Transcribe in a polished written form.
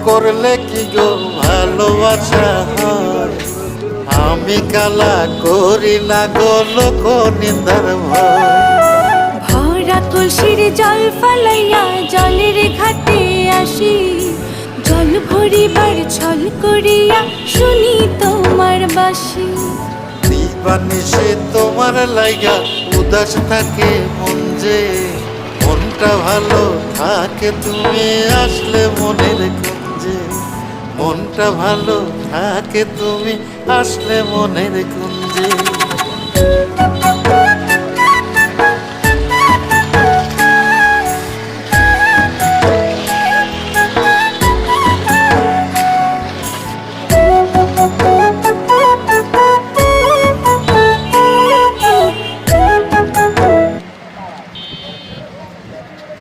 করলে কি গো ভালোবাসা হয়? আমি কালা করি না গো লোক নিন্দার ভয়। ভরা কলসির জল ফালাইয়া জলের ঘাটে আসি, জল ভরিবার ছল করিয়া শুনি তোমার বাঁশি। দিবানিশে তোমার লাইগা উদাস থাকে মন যে, মনটা ভালো থাকে তুমি আসলে মনের কুঞ্জে। মনটা ভালো থাকে তুমি আসলে মনের কুঞ্জে।